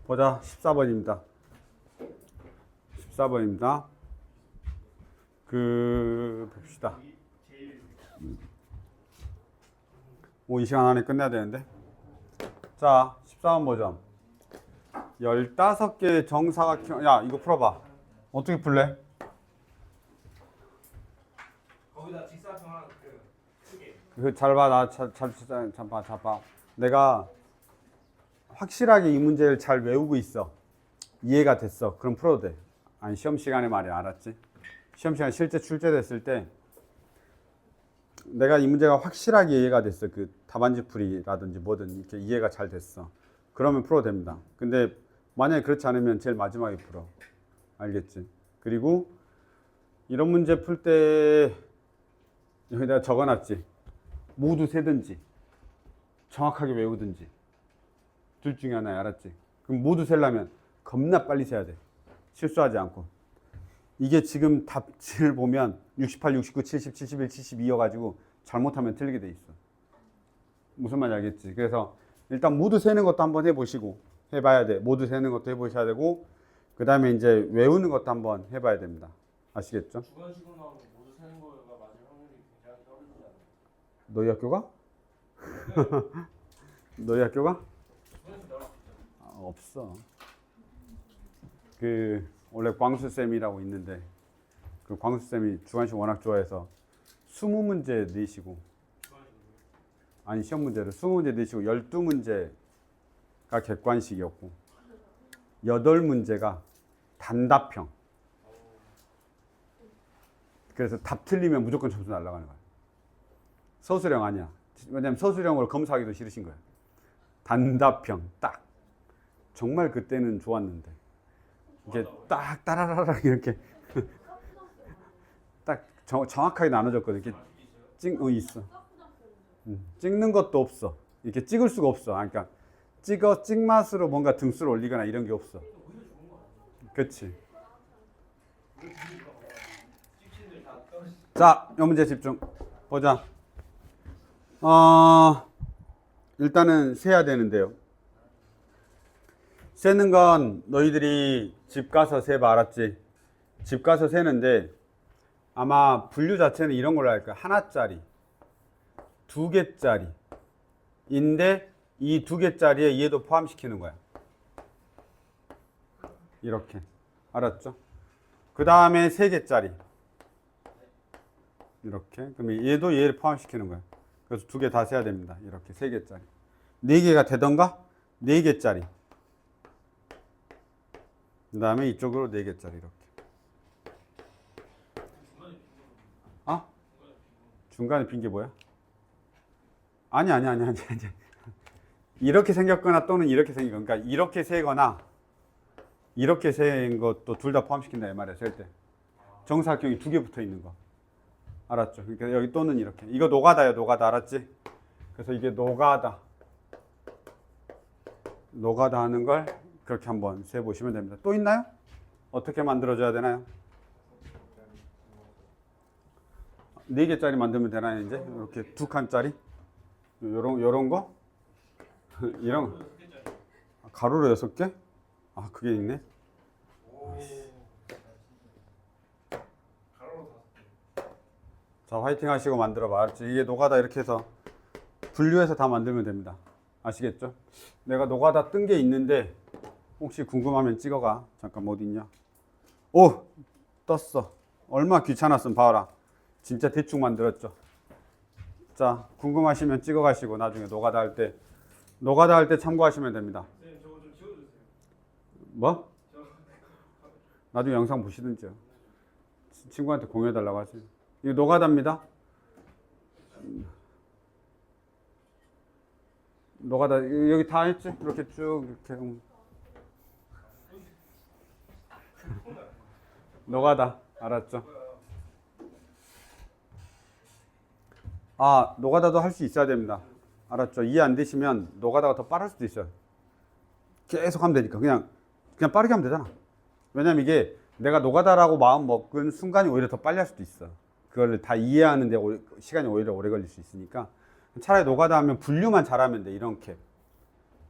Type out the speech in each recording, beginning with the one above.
보자. 14번입니다. 14번입니다. 봅시다. 이 시간 안에 끝내야 되는데. 자, 14번 보자. 15개의 정사각형. 야, 이거 풀어봐. 어떻게 풀래? 거기다 직사각형 하나 크게. 잘 봐. 봐. 내가 확실하게 이 문제를 잘 외우고 있어. 이해가 됐어. 그럼 풀어도 돼. 아니, 시험 시간에 말이야. 알았지? 시험 시간 실제 출제됐을 때 내가 이 문제가 확실하게 이해가 됐어. 그 답안지 풀이라든지 뭐든 이렇게 이해가 잘 됐어. 그러면 풀어도 됩니다. 근데 만약에 그렇지 않으면 제일 마지막에 풀어. 알겠지? 그리고 이런 문제 풀 때 여기다가 적어놨지. 모두 세든지 정확하게 외우든지 둘 중에 하나야. 알았지? 그럼 모두 세려면 겁나 빨리 세야 돼. 실수하지 않고. 이게 지금 답지를 보면 68, 69, 70, 71, 72여가지고 잘못하면 틀리게 돼 있어. 무슨 말인지 알겠지? 그래서 일단 모두 세는 것도 한번 해보시고 해봐야 돼. 모두 세는 것도 해보셔야 되고 그 다음에 이제 외우는 것도 한번 해봐야 됩니다. 아시겠죠? 주관식으로 나오면 모두 세는 거가 맞을 확률이 굉장히 떨어지지 않나요? 너희 학교가? 너희 학교가? 없어. 원래 광수쌤이라고 있는데 그 광수쌤이 주관식 워낙 좋아해서 20문제 내시고 아니 시험 문제를 20문제 내시고 12문제가 객관식이었고 8문제가 단답형. 그래서 답 틀리면 무조건 점수 날아가는 거야. 서술형 아니야. 왜냐면 서술형으로 검사하기도 싫으신 거야. 단답형 딱. 정말 그때는 좋았는데 이게 딱 따라라락 이렇게 딱 정확하게 나눠졌거든. 이렇게 있어. 찍는 것도 없어. 이렇게 찍을 수가 없어. 그러니까 찍맛으로 뭔가 등수를 올리거나 이런 게 없어. 그렇지. 자, 이 문제 집중. 보자. 일단은 세야 되는데요. 세는 건 너희들이 집 가서 세봐. 알았지? 집 가서 세는데 아마 분류 자체는 이런 걸로 할 거야. 하나짜리, 2개짜리 인데 이 2개짜리에 얘도 포함시키는 거야. 이렇게. 알았죠? 그 다음에 3개짜리 이렇게. 그러면 얘도 얘를 포함시키는 거야. 그래서 2개 다 세야 됩니다. 이렇게 3개짜리. 4개가 되던가 4개짜리. 그 다음에 이쪽으로 4개짜리 이렇게. 중간에 빈 게 뭐야? 아니. 이렇게 생겼거나 또는 이렇게 생긴 거. 그러니까 이렇게 세거나 이렇게 센 것도 둘 다 포함시킨다 이 말이야. 셀 때. 정사각형이 2개 붙어 있는 거. 알았죠? 그러니까 여기 또는 이렇게. 이거 노가다야, 노가다. 알았지? 그래서 이게 노가다. 노가다 하는 걸 그렇게 한번 세 보시면 됩니다. 또 있나요? 어떻게 만들어줘야 되나요? 4개짜리 만들면 되나요, 이제? 이렇게 2칸짜리? 요런 거? 이런 거. 가로로 6개? 그게 있네. 자, 화이팅 하시고 만들어봐. 알았지? 이게 노가다 이렇게 해서 분류해서 다 만들면 됩니다. 아시겠죠? 내가 노가다 뜬 게 있는데 혹시 궁금하면 찍어가. 잠깐 어디 있냐? 오! 떴어. 얼마 귀찮았으면 봐라. 진짜 대충 만들었죠. 자, 궁금하시면 찍어가시고 나중에 노가다 할 때 참고하시면 됩니다. 선생님 저거 좀 지워주세요. 뭐? 나중에 영상 보시든지요. 친구한테 공유해달라고 하세요. 이거 노가다입니다. 노가다 여기 다 했지? 이렇게 쭉 이렇게 노가다. 알았죠? 노가다도 할 수 있어야 됩니다. 알았죠? 이해 안 되시면 노가다가 더 빠를 수도 있어요. 계속 하면 되니까 그냥 빠르게 하면 되잖아. 왜냐면 이게 내가 노가다라고 마음 먹은 순간이 오히려 더 빨리 할 수도 있어. 그걸 다 이해하는데 시간이 오히려 오래 걸릴 수 있으니까 차라리 노가다 하면 분류만 잘하면 돼. 이렇게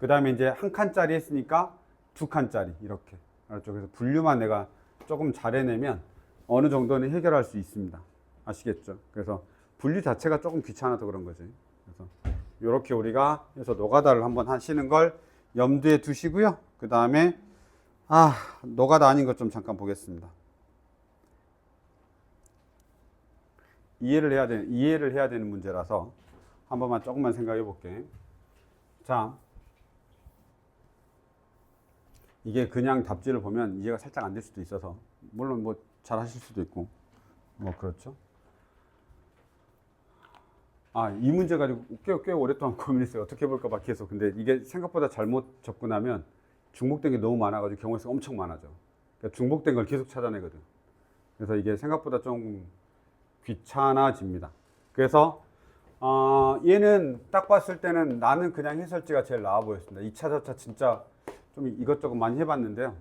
그 다음에 이제 한 칸짜리 했으니까 두 칸짜리 이렇게. 알았죠? 그래서 분류만 내가 조금 잘 해내면 어느 정도는 해결할 수 있습니다. 아시겠죠? 그래서 분류 자체가 조금 귀찮아서 그런 거지. 그래서 이렇게 우리가 해서 노가다를 한번 하시는 걸 염두에 두시고요. 그 다음에 노가다 아닌 것 좀 잠깐 보겠습니다. 이해를 해야 되는 문제라서 한 번만 조금만 생각해 볼게. 자, 이게 그냥 답지를 보면 이해가 살짝 안 될 수도 있어서, 물론 뭐 잘 하실 수도 있고, 뭐 그렇죠. 이 문제 가지고 꽤 오랫동안 고민했어요. 어떻게 해볼까 막 계속. 근데 이게 생각보다 잘못 접근하면 중복된 게 너무 많아가지고 경우의 수가 엄청 많아져. 그러니까 중복된 걸 계속 찾아내거든. 그래서 이게 생각보다 좀 귀찮아집니다. 그래서 얘는 딱 봤을 때는 나는 그냥 해설지가 제일 나아 보였습니다. 2차, 4차 진짜 좀 이것저것 많이 해봤는데요.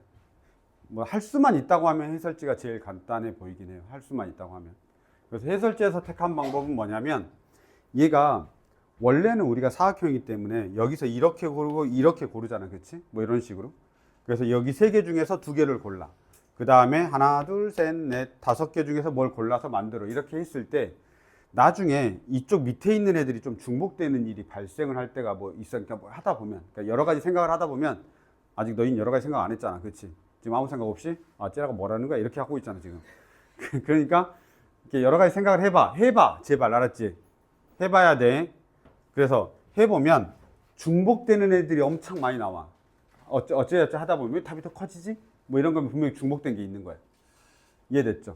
뭐 할 수만 있다고 하면 해설지가 제일 간단해 보이긴 해요. 할 수만 있다고 하면. 그래서 해설지에서 택한 방법은 뭐냐면, 얘가 원래는 우리가 사각형이기 때문에 여기서 이렇게 고르고 이렇게 고르잖아. 그렇지? 뭐 이런 식으로. 그래서 여기 세 개 중에서 두 개를 골라. 그 다음에 하나, 둘, 셋, 넷, 다섯 개 중에서 뭘 골라서 만들어. 이렇게 했을 때 나중에 이쪽 밑에 있는 애들이 좀 중복되는 일이 발생을 할 때가 뭐 있어. 그러니까 뭐 하다 보면, 그러니까 여러 가지 생각을 하다 보면, 아직 너희는 여러 가지 생각 안 했잖아. 그렇지? 지금 아무 생각 없이 쟤라가 뭐라는 거야? 이렇게 하고 있잖아 지금. 그러니까 이렇게 여러 가지 생각을 해봐 제발. 알았지? 해봐야 돼. 그래서 해보면 중복되는 애들이 엄청 많이 나와. 어쩌저쩌 하다 보면 왜 답이 더 커지지? 뭐 이런 거면 분명히 중복된 게 있는 거야. 이해됐죠?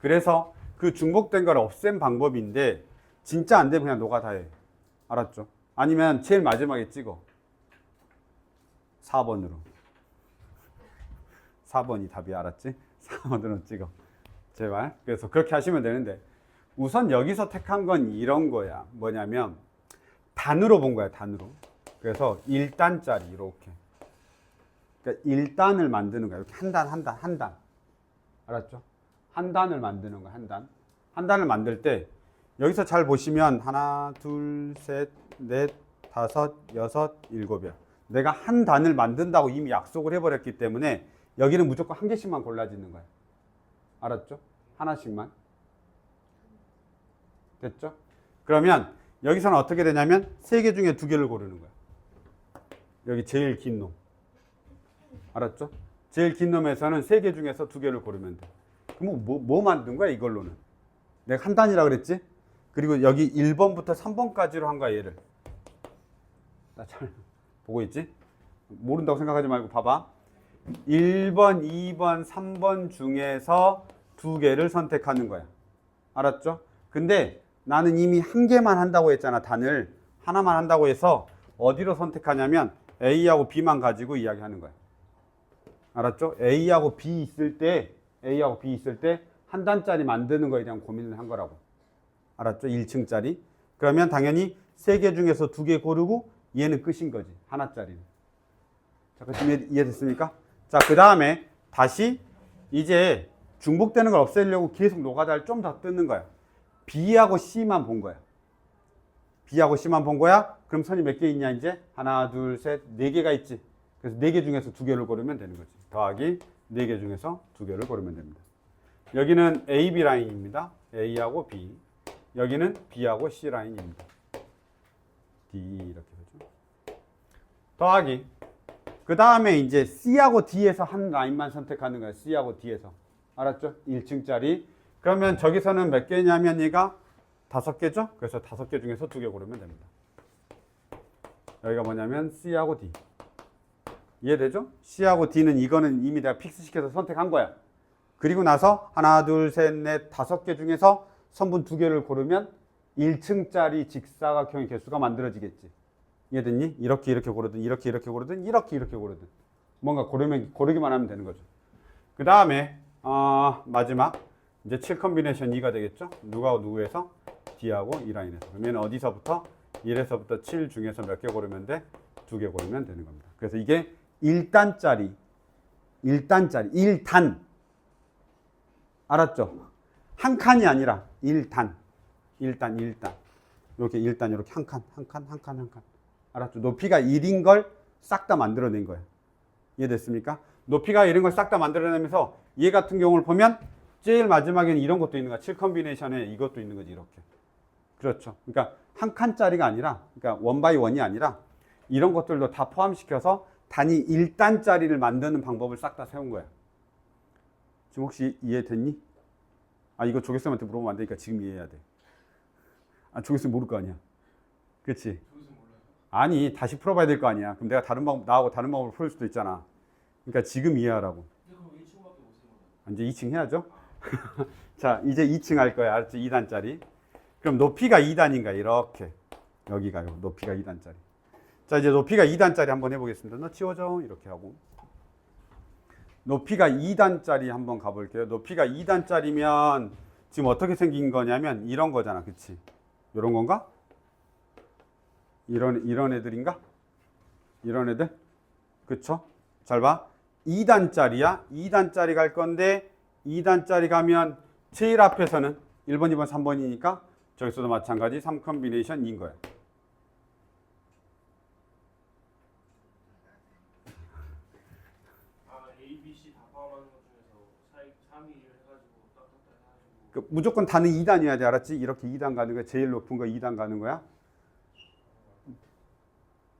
그래서 그 중복된 걸 없앤 방법인데, 진짜 안 되면 그냥 노가다 해. 알았죠? 아니면 제일 마지막에 찍어. 4번으로. 4번이 답이. 알았지? 4번으로 찍어. 제발. 그래서 그렇게 하시면 되는데, 우선 여기서 택한 건 이런 거야. 뭐냐면 단으로 본 거야. 단으로. 그래서 1단짜리 이렇게. 그러니까 1단을 만드는 거야. 이렇게 한 단. 알았죠? 한 단을 만드는 거야. 한 단. 한 단을 만들 때 여기서 잘 보시면 하나, 둘, 셋, 넷, 다섯, 여섯, 일곱이야. 내가 한 단을 만든다고 이미 약속을 해버렸기 때문에 여기는 무조건 한 개씩만 골라지는 거야. 알았죠? 하나씩만. 됐죠? 그러면 여기서는 어떻게 되냐면 세 개 중에 두 개를 고르는 거야. 여기 제일 긴 놈. 알았죠? 제일 긴 놈에서는 세 개 중에서 두 개를 고르면 돼. 그럼 뭐 만든 거야 이걸로는? 내가 한 단이라고 그랬지? 그리고 여기 1번부터 3번까지로 한 거야 얘를. 나 잘 보고 있지? 모른다고 생각하지 말고 봐봐. 1번, 2번, 3번 중에서 두 개를 선택하는 거야. 알았죠? 근데 나는 이미 한 개만 한다고 했잖아. 단을 하나만 한다고 해서 어디로 선택하냐면 A하고 B만 가지고 이야기하는 거야. 알았죠? A하고 B 있을 때 한 단짜리 만드는 거에 대한 고민을 한 거라고. 알았죠? 1층짜리. 그러면 당연히 세 개 중에서 두 개 고르고 얘는 끝인 거지. 하나짜리는. 자, 지금 이해됐습니까? 자, 그 다음에 다시 이제 중복되는 걸 없애려고 계속 노가다를 좀 더 뜯는 거야. B하고 C만 본 거야. B하고 C만 본 거야? 그럼 선이 몇 개 있냐 이제? 하나, 둘, 셋, 네 개가 있지. 그래서 네 개 중에서 두 개를 고르면 되는 거지. 더하기 네 개 중에서 두 개를 고르면 됩니다. 여기는 A, B 라인입니다. A하고 B. 여기는 B하고 C 라인입니다. D 이렇게 되죠. 더하기. 그 다음에 이제 C하고 D에서 한 라인만 선택하는 거야. C하고 D에서. 알았죠? 1층짜리. 그러면 저기서는 몇 개냐면 얘가 5개죠? 그래서 5개 중에서 2개 고르면 됩니다. 여기가 뭐냐면 C하고 D. 이해되죠? C하고 D는 이거는 이미 내가 픽스시켜서 선택한 거야. 그리고 나서 하나, 둘, 셋, 넷, 5개 중에서 선분 2개를 고르면 1층짜리 직사각형의 개수가 만들어지겠지. 이해됐니? 이렇게 고르든 이렇게 고르든 이렇게 고르든 뭔가 고르기만 하면 되는 거죠. 그 다음에 마지막 이제 7 컨비네이션 2가 되겠죠? 누구하고 누구에서? D하고 E 라인에서. 그러면 어디서부터? 1에서부터 7 중에서 몇 개 고르면 돼? 2개 고르면 되는 겁니다. 그래서 이게 1단. 알았죠? 한 칸이 아니라 1단. 이렇게 1단, 이렇게 한 칸. 알았죠? 높이가 1인 걸 싹 다 만들어낸 거야. 이해됐습니까? 높이가 이런 걸 싹 다 만들어내면서 얘 같은 경우를 보면 제일 마지막에는 이런 것도 있는 거야. 7 컨비네이션에 이것도 있는 거지, 이렇게. 그렇죠. 그러니까 한 칸짜리가 아니라, 그러니까 원 바이 원이 아니라 이런 것들도 다 포함시켜서 단위 1단짜리를 만드는 방법을 싹 다 세운 거야. 지금 혹시 이해됐니? 아, 이거 조교쌤한테 물어보면 안 되니까 지금 이해해야 돼. 아, 조교쌤 모를 거 아니야. 그치? 아니, 다시 풀어봐야 될 거 아니야. 그럼 내가 다른 방법, 나하고 다른 방법으로 풀 수도 있잖아. 그러니까 지금 이해하라고. 이제 2층 해야죠. 자, 이제 2층 할 거야. 알았지? 2단짜리. 그럼 높이가 2단인가? 이렇게. 여기가요. 높이가 2단짜리. 자, 이제 높이가 2단짜리 한번 해보겠습니다. 너 치워줘. 이렇게 하고. 높이가 2단짜리 한번 가볼게요. 높이가 2단짜리면 지금 어떻게 생긴 거냐면 이런 거잖아. 그치? 이런 건가? 이런 애들인가? 이런 애들? 그쵸? 잘 봐. 2단짜리야. 2단짜리 갈 건데 2단짜리 가면 제일 앞에서는 1번, 2번, 3번이니까 저기서도 마찬가지 3 컨비네이션인 거야. A, B, C 다 포함하는 것 중에서 3, 2, 1 해가지고 딱딱딱 해가지고 그 무조건 단은 2단이어야 돼. 알았지? 이렇게 2단 가는 거야. 제일 높은 거 2단 가는 거야.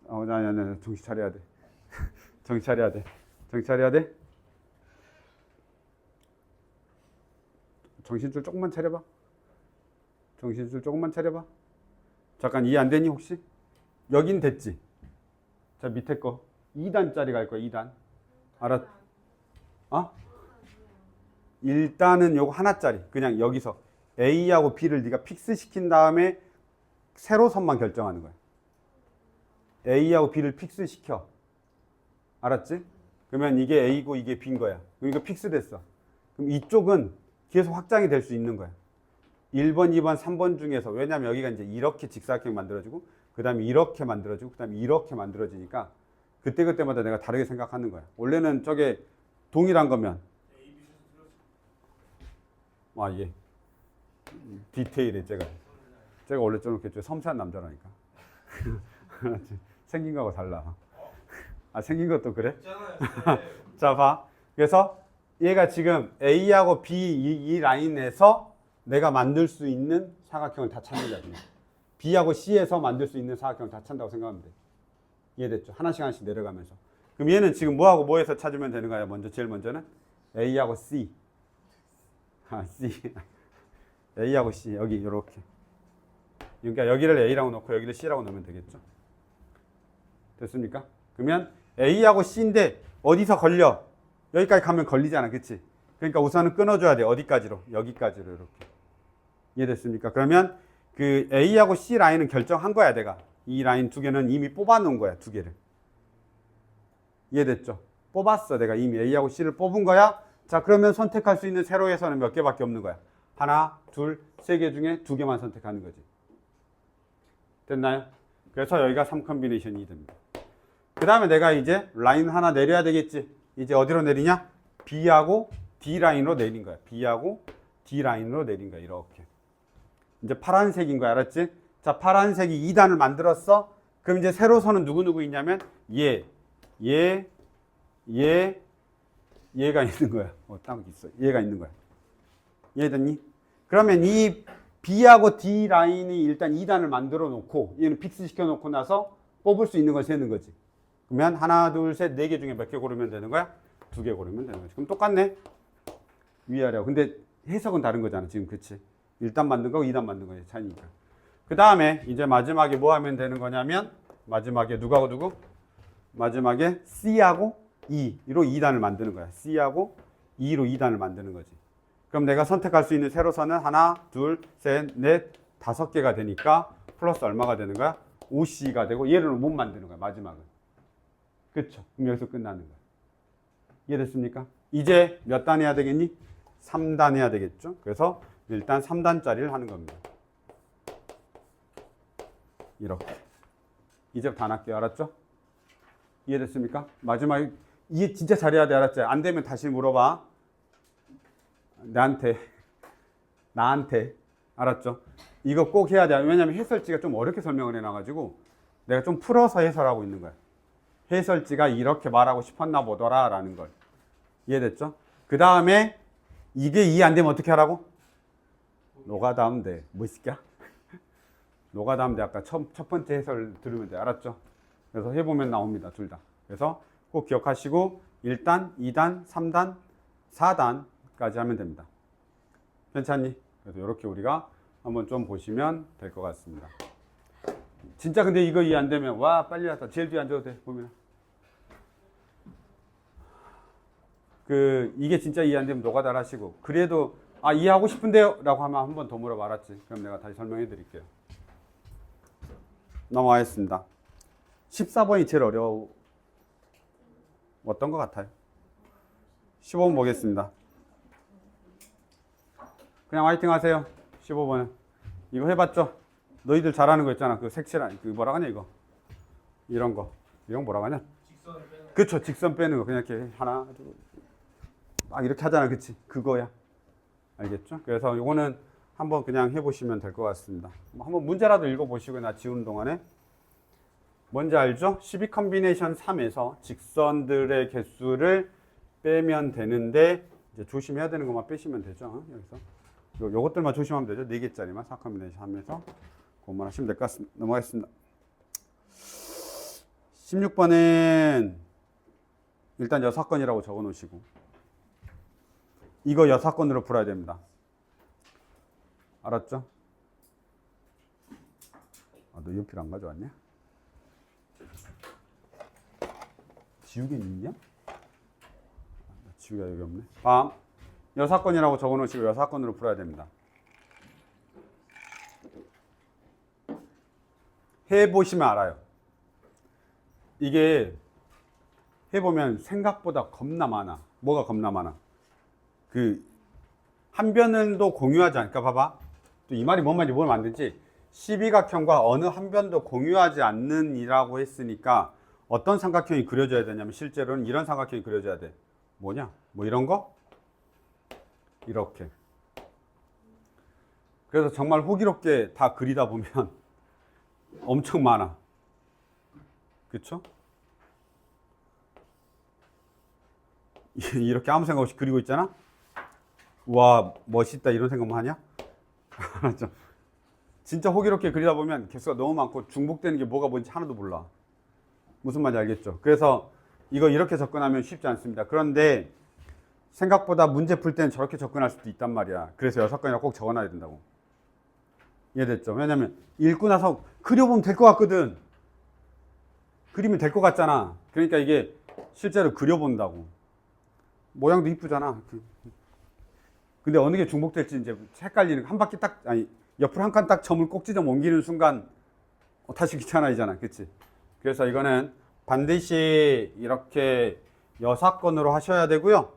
아니, 정신 차려야 돼. 정신 차려야 돼. 정신 차려야 돼. 정신줄 조금만 차려봐. 정신줄 조금만 차려봐. 잠깐 이해 안 되니 혹시? 여긴 됐지? 자, 밑에 거 2단짜리 갈 거야. 2단. 알았? 어? 1단은 요거 하나짜리. 그냥 여기서 A하고 B를 네가 픽스 시킨 다음에 세로선만 결정하는 거야. A하고 B를 픽스 시켜. 알았지? 그러면 이게 A고 이게 B인 거야. 그럼 이거 픽스 됐어. 그럼 이쪽은 계속 확장이 될 수 있는 거야. 1번, 2번, 3번 중에서. 왜냐면 여기가 이제 이렇게 직사각형 만들어지고 그 다음에 이렇게 만들어지고 그 다음에 이렇게 만들어지니까 그때그때마다 내가 다르게 생각하는 거야. 원래는 저게 동일한 거면 예. 디테일해. 제가 원래 좀 이렇게 섬세한 남자라니까. 생긴 거하고 달라. 생긴 것도 그래? 자, 봐. 그래서 얘가 지금 A하고 B 이 라인에서 내가 만들 수 있는 사각형을 다 찾는 거야. B하고 C에서 만들 수 있는 사각형을 다 찾는다고 생각하면 돼. 이해됐죠? 하나씩 내려가면서. 그럼 얘는 지금 뭐하고 뭐에서 찾으면 되는 거야? 제일 먼저는 A하고 C. C. A하고 C. 여기 이렇게. 그러니까 여기를 A라고 놓고 여기를 C라고 놓으면 되겠죠? 됐습니까? 그러면 A하고 C인데 어디서 걸려? 여기까지 가면 걸리잖아. 그치? 그러니까 우선은 끊어줘야 돼. 어디까지로? 여기까지로 이렇게. 이해됐습니까? 그러면 그 A하고 C 라인은 결정한 거야. 내가. 이 라인 두 개는 이미 뽑아놓은 거야. 두 개를. 이해됐죠? 뽑았어. 내가 이미 A하고 C를 뽑은 거야. 자, 그러면 선택할 수 있는 세로에서는 몇 개밖에 없는 거야. 하나, 둘, 세 개 중에 두 개만 선택하는 거지. 됐나요? 그래서 여기가 3 컨비네이션이 됩니다. 그 다음에 내가 이제 라인 하나 내려야 되겠지. 이제 어디로 내리냐? B하고 D 라인으로 내린 거야. B하고 D 라인으로 내린 거야. 이렇게. 이제 파란색인 거야. 알았지? 자, 파란색이 2단을 만들었어. 그럼 이제 세로선은 누구 있냐면 얘가 있는 거야. 딱 있어. 얘가 있는 거야. 이해됐니? 그러면 이 B하고 D 라인이 일단 2단을 만들어 놓고 얘는 픽스 시켜 놓고 나서 뽑을 수 있는 걸 세는 거지. 그러면 하나, 둘, 셋, 네 개 중에 몇 개 고르면 되는 거야? 2개 고르면 되는 거지. 그럼 똑같네. 위아래하고. 근데 해석은 다른 거잖아. 지금 그치? 1단 만든 거고 2단 만든 거의 차이니까. 그 다음에 이제 마지막에 뭐 하면 되는 거냐면 마지막에 누구하고 누구? 마지막에 C하고 E로 2단을 만드는 거야. C하고 E로 2단을 만드는 거지. 그럼 내가 선택할 수 있는 세로선은 하나, 둘, 셋, 넷, 5개가 되니까 플러스 얼마가 되는 거야? 5C가 되고 얘를 못 만드는 거야. 마지막은. 그쵸? 그럼 여기서 끝나는 거야. 이해됐습니까? 이제 몇 단 해야 되겠니? 3단 해야 되겠죠? 그래서 일단 3단짜리를 하는 겁니다. 이렇게. 이제 다 할게요. 알았죠? 이해됐습니까? 마지막에 이해 진짜 잘해야 돼. 알았지? 안 되면 다시 물어봐. 나한테. 알았죠? 이거 꼭 해야 돼. 왜냐면 해설지가 좀 어렵게 설명을 해놔가지고 내가 좀 풀어서 해설하고 있는 거야. 해설지가 이렇게 말하고 싶었나 보더라 라는 걸. 이해됐죠? 그 다음에 이게 이해 안 되면 어떻게 하라고? 노가다 하면 돼. 뭐 있을까? 노가다 하면 돼. 아까 첫 번째 해설 들으면 돼. 알았죠? 그래서 해보면 나옵니다. 둘 다. 그래서 꼭 기억하시고 1단, 2단, 3단, 4단까지 하면 됩니다. 괜찮니? 그래서 이렇게 우리가 한번 좀 보시면 될 것 같습니다. 진짜 근데 이거 이해 안 되면 와 빨리 왔다. 제일 뒤에 앉아도 돼. 보면 이게 진짜 이해 안 되면 노가다 하시고 그래도 이해하고 싶은데요 라고 하면 한 번 더 물어봐. 알았지? 그럼 내가 다시 설명해 드릴게요. 넘어가겠습니다. 14번이 제일 어려웠던 것 같아요. 15번 보겠습니다. 그냥 화이팅 하세요. 15번은 이거 해봤죠? 너희들 잘하는 거 있잖아. 그 색칠한 그 뭐라 하냐 이거 이런 거 뭐라 하냐? 직선을 빼는. 그쵸, 직선 빼는 거 그냥 이렇게 하나 막 이렇게 하잖아. 그치? 그거야. 알겠죠? 그래서 이거는 한번 그냥 해보시면 될 것 같습니다. 한번 문제라도 읽어보시고 나 지우는 동안에 뭔지 알죠? 12 컨비네이션 3에서 직선들의 개수를 빼면 되는데 이제 조심해야 되는 것만 빼시면 되죠. 여기서 요것들만 조심하면 되죠. 4개짜리만 4 컨비네이션 3에서 그것만 하시면 될 것 같습니다. 넘어가겠습니다. 16번은 일단 6건이라고 적어 놓으시고 이거 6건으로 풀어야 됩니다. 알았죠? 너 연필 안 가져왔냐? 지우개는 있냐? 지우개가 여기 없네. 6건이라고 적어 놓으시고 6건으로 풀어야 됩니다. 해보시면 알아요. 이게 해보면 생각보다 겁나 많아. 뭐가 겁나 많아? 한 변도 공유하지 않을까? 봐봐. 또 이 말이 뭔 말인지 모르면 안 되지. 12각형과 어느 한 변도 공유하지 않는 이라고 했으니까 어떤 삼각형이 그려져야 되냐면 실제로는 이런 삼각형이 그려져야 돼. 뭐냐? 뭐 이런 거? 이렇게. 그래서 정말 호기롭게 다 그리다 보면 엄청 많아. 그쵸? 이렇게 아무 생각 없이 그리고 있잖아? 와, 멋있다 이런 생각만 하냐? 알았죠? 진짜 호기롭게 그리다 보면 개수가 너무 많고 중복되는 게 뭐가 뭔지 하나도 몰라. 무슨 말인지 알겠죠? 그래서 이거 이렇게 접근하면 쉽지 않습니다. 그런데 생각보다 문제 풀 때는 저렇게 접근할 수도 있단 말이야. 그래서 6건이라고 꼭 적어놔야 된다고. 이해됐죠? 왜냐면 읽고 나서 그려보면 될 것 같거든. 그리면 될 것 같잖아. 그러니까 이게 실제로 그려본다고. 모양도 이쁘잖아. 근데 어느 게 중복될지 이제 헷갈리는 한 바퀴 딱 옆으로 한 칸 딱 점을 꼭지점 옮기는 순간 다시 귀찮아지잖아. 그치? 그래서 이거는 반드시 이렇게 6건으로 하셔야 되고요.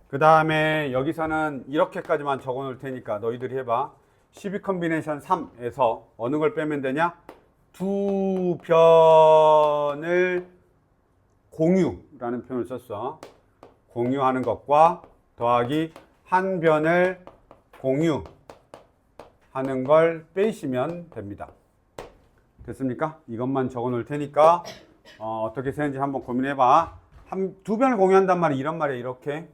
그 다음에 여기서는 이렇게까지만 적어 놓을 테니까 너희들이 해봐. 12 컨비네이션 3에서 어느 걸 빼면 되냐? 두 변을 공유라는 표현을 썼어. 공유하는 것과 더하기 한 변을 공유하는 걸 빼시면 됩니다. 됐습니까? 이것만 적어 놓을 테니까 어떻게 쓰는지 한번 고민해 봐. 두 변을 공유한단 말이 이런 말이야. 이렇게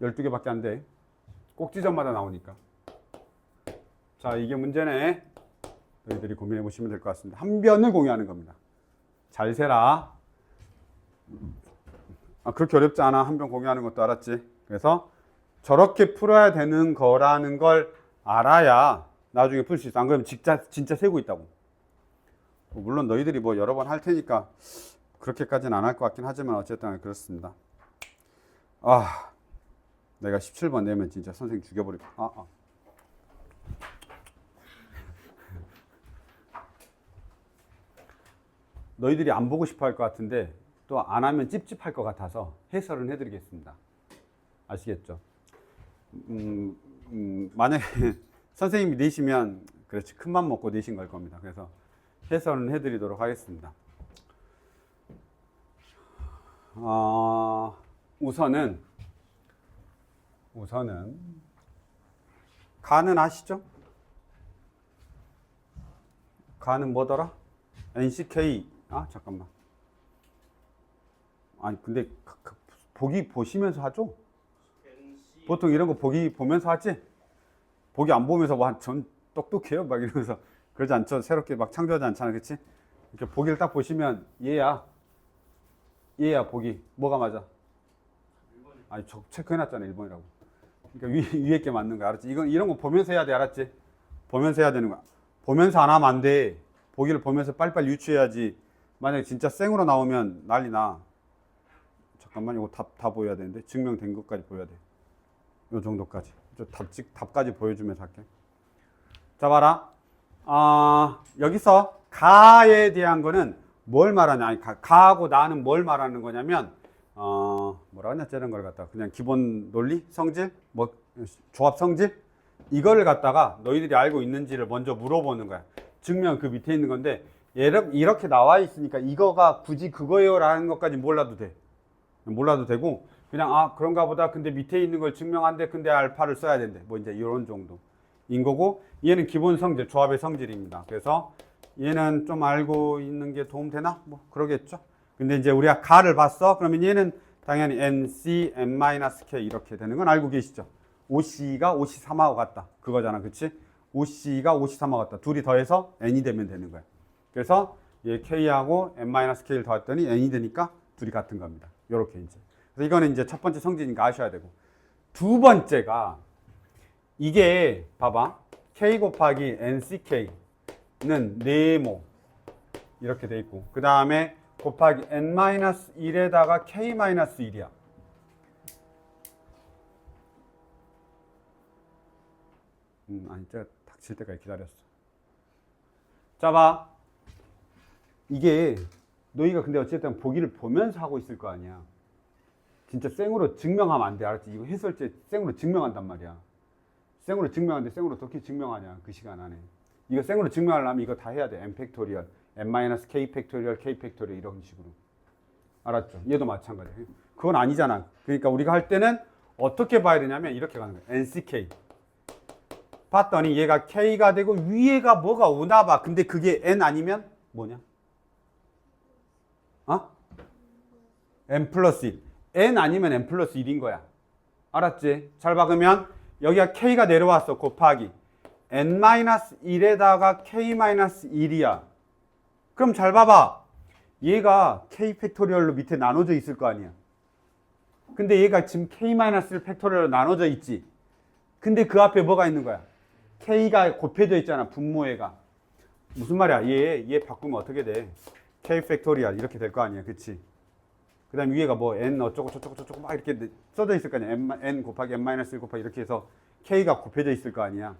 12개밖에 안 돼. 꼭지점마다 나오니까. 자, 이게 문제네. 너희들이 고민해 보시면 될 것 같습니다. 한 변을 공유하는 겁니다. 잘 세라. 그렇게 어렵지 않아. 한 변 공유하는 것도 알았지? 그래서 저렇게 풀어야 되는 거라는 걸 알아야 나중에 풀 수 있어. 안 그러면 진짜 세고 있다고. 물론 너희들이 뭐 여러 번 할 테니까 그렇게까지는 안 할 것 같긴 하지만 어쨌든 그렇습니다. 내가 17번 내면 진짜 선생님 죽여버릴 거야. 너희들이 안 보고 싶어 할 것 같은데 또 안 하면 찝찝할 것 같아서 해설은 해드리겠습니다. 아시겠죠? 만약에 선생님이 내시면 그렇지 큰맘 먹고 내신 걸 겁니다. 그래서 해설은 해드리도록 하겠습니다. 우선은 가는 아시죠? 가는 뭐더라? NCK 아 잠깐만. 아니 근데 보기 보시면서 하죠? NC 보통 이런 거 보기 보면서 하지? 보기 안 보면서 와전 똑똑해요 막 이러면서 그러지 않죠? 새롭게 막 창조하지 않잖아, 그렇지? 이렇게 보기를 딱 보시면 얘야 보기 뭐가 맞아? 1번이 아니 저 체크해놨잖아 1번이라고. 그러니까 위에 게 맞는 거야, 알았지? 이런 거 보면서 해야 돼, 알았지? 보면서 해야 되는 거야. 보면서 안 하면 안 돼. 보기를 보면서 빨리빨리 유추해야지. 만약에 진짜 생으로 나오면 난리 나. 잠깐만, 이거 다 보여야 되는데 증명된 것까지 보여야 돼. 요 정도까지. 답까지 보여주면서 할게. 자, 봐라. 여기서 가에 대한 거는 뭘 말하냐? 아니, 가하고 나는 뭘 말하는 거냐면, 뭐라 하냐, 저런 걸 갖다가 그냥 기본 논리, 성질, 뭐 조합 성질 이거를 갖다가 너희들이 알고 있는지를 먼저 물어보는 거야. 증명 그 밑에 있는 건데 이렇게 나와 있으니까 이거가 굳이 그거예요라는 것까지 몰라도 돼. 몰라도 되고 그냥 그런가 보다. 근데 밑에 있는 걸 증명한대. 근데 알파를 써야 된대. 뭐 이제 이런 정도인 거고, 얘는 기본 성질, 조합의 성질입니다. 그래서 얘는 좀 알고 있는 게 도움 되나? 뭐 그러겠죠. 근데 이제 우리가 가를 봤어. 그러면 얘는 당연히 NC, N-K 이렇게 되는 건 알고 계시죠? OC가 OC3하고 같다. 그거잖아. 그치? OC가 OC3하고 같다. 둘이 더해서 N이 되면 되는 거야. 그래서 얘 K하고 N-K를 더했더니 N이 되니까 둘이 같은 겁니다. 요렇게 이제. 그래서 이거는 이제 첫 번째 성질이니까 아셔야 되고. 두 번째가 이게 봐봐. K 곱하기 NCK는 네모 이렇게 돼 있고, 그 다음에 곱하기 N-1에다가 K-1이야. 아니, 제가 닥칠 때까지 기다렸어. 자, 봐. 이게 너희가 근데 어쨌든 보기를 보면서 하고 있을 거 아니야. 진짜 생으로 증명하면 안 돼, 알았지? 이거 해설제 생으로 증명한단 말이야. 생으로 증명하는데 생으로 어떻게 증명하냐, 그 시간 안에. 이거 생으로 증명하려면 이거 다 해야 돼. n 팩토리얼, n-k 팩토리얼, k 팩토리얼 이런 식으로. 알았죠? 얘도 마찬가지야. 그건 아니잖아. 그러니까 우리가 할 때는 어떻게 봐야 되냐면 이렇게 가는 거야. nck. 봤더니 얘가 k가 되고 위에가 뭐가 오나 봐. 근데 그게 n 아니면 뭐냐? n 플러스 1. n 아니면 n 플러스 1인 거야. 알았지? 잘 박으면 여기가 k가 내려왔어. 곱하기 n-1에다가 k-1이야. 그럼 잘 봐봐. 얘가 k 팩토리얼로 밑에 나눠져 있을 거 아니야. 근데 얘가 지금 k-1 팩토리얼로 나눠져 있지. 근데 그 앞에 뭐가 있는 거야? k가 곱해져 있잖아. 분모에가. 무슨 말이야? 얘 바꾸면 어떻게 돼? k 팩토리얼 이렇게 될 거 아니야. 그치? 그 다음에 위에가 뭐 n 어쩌고 저쩌고 막 이렇게 써져 있을 거 아니야. n 곱하기 n-1 곱하기 이렇게 해서 k가 곱해져 있을 거 아니야.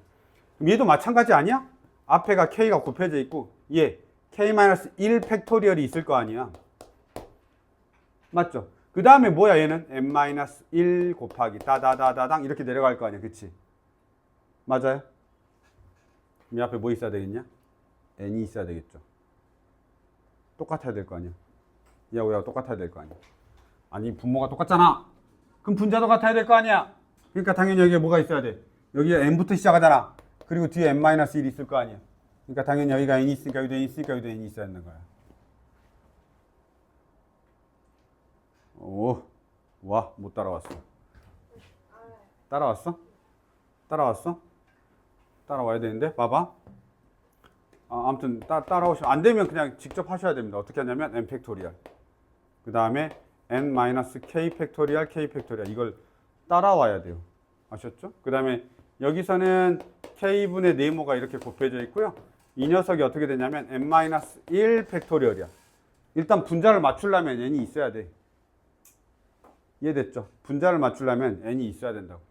그럼 얘도 마찬가지 아니야? 앞에가 k가 곱해져 있고 얘 k-1 팩토리얼이 있을 거 아니야. 맞죠? 그 다음에 뭐야 얘는? n-1 곱하기 다다다다당 이렇게 내려갈 거 아니야. 그치? 맞아요? 이 앞에 뭐 있어야 되겠냐? n이 있어야 되겠죠. 똑같아야 될 거 아니야. 얘하고 똑같아야 될 거 아니야. 아니 분모가 똑같잖아. 그럼 분자도 같아야 될 거 아니야. 그러니까 당연히 여기에 뭐가 있어야 돼. 여기에 n부터 시작하잖아. 그리고 뒤에 n-1 있을 거 아니야. 그러니까 당연히 여기가 n이 있으니까 여기도 n이 있으니까 여기도 n이 있어야 되는 거야. 오, 와, 못 따라왔어. 따라왔어? 따라왔어? 따라와야 되는데, 봐봐. 아무튼 따라오시면 안 되면 그냥 직접 하셔야 됩니다. 어떻게 하냐면 n 팩토리얼, 그 다음에 n-k 팩토리얼, k 팩토리얼 이걸 따라와야 돼요. 아셨죠? 그 다음에 여기서는 k분의 네모가 이렇게 곱해져 있고요. 이 녀석이 어떻게 되냐면 n-1 팩토리얼이야. 일단 분자를 맞추려면 n이 있어야 돼. 이해됐죠? 분자를 맞추려면 n이 있어야 된다고.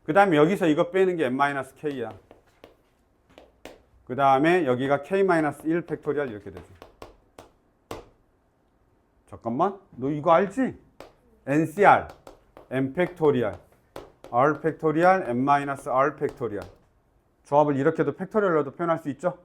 그 다음에 여기서 이거 빼는 게 n-k야. 그 다음에 여기가 k-1 팩토리얼 이렇게 되죠. 잠깐만, 너 이거 알지? ncr, n 팩토리얼, r 팩토리얼, n-r 팩토리얼. 조합을 이렇게도 팩토리얼로도 표현할 수 있죠?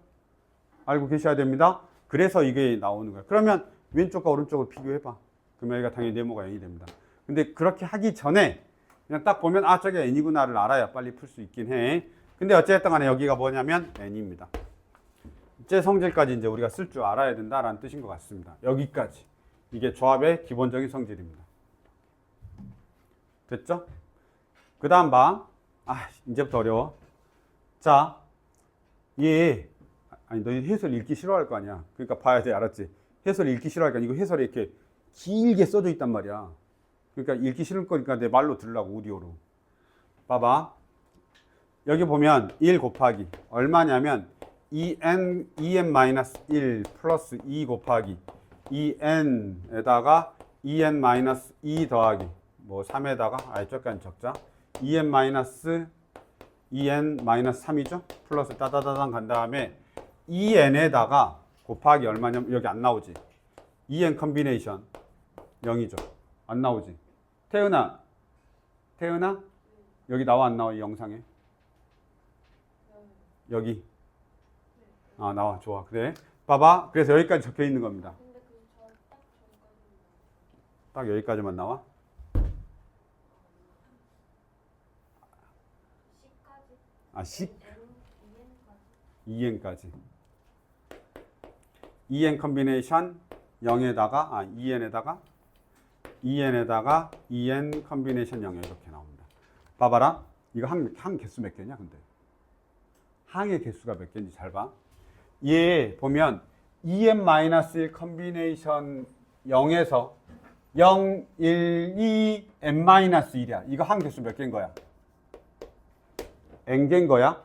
알고 계셔야 됩니다. 그래서 이게 나오는 거야. 그러면 왼쪽과 오른쪽을 비교해봐. 그러면 여기가 당연히 네모가 0이 됩니다. 근데 그렇게 하기 전에 그냥 딱 보면 저게 n이구나를 알아야 빨리 풀 수 있긴 해. 근데 어쨌든 간에 여기가 뭐냐면 n입니다. 입제 성질까지 이제 우리가 쓸 줄 알아야 된다라는 뜻인 것 같습니다. 여기까지. 이게 조합의 기본적인 성질입니다. 됐죠? 그 다음 봐. 이제부터 어려워. 자, 아니, 너 해설 읽기 싫어할 거 아니야. 그러니까 봐야 돼, 알았지? 해설 읽기 싫어할 거 아니야. 이거 해설에 이렇게 길게 써져 있단 말이야. 그러니까 읽기 싫을 거니까 내 말로 들으라고, 오디오로. 봐봐. 여기 보면 1 곱하기 얼마냐면 2n-1 플러스 2 곱하기 2n에다가 2n-2 더하기 뭐 3에다가 저까지 적자 2n-3이죠? 플러스 따다다당 간 다음에 2n에다가 곱하기 얼마냐면 여기 안 나오지. 2n 컨비네이션 0이죠. 안 나오지. 태은아 여기 나와 안 나와 이 영상에? 여기 나와. 좋아. 그래. 봐봐. 그래서 여기까지 적혀 있는 겁니다. 딱 여기까지만 나와? C까지? 2n까지. 2n 컨비네이션 0에다가 2n에다가 2n 컨비네이션 0 이렇게 나옵니다. 봐봐라. 이거 항 개수 몇 개냐 근데? 항의 개수가 몇 개인지 잘 봐. 얘 보면 2n-1 컨비네이션 0에서 0, 1, 2, n-1이야. 이거 항 개수 몇 개인 거야? n개인 거야.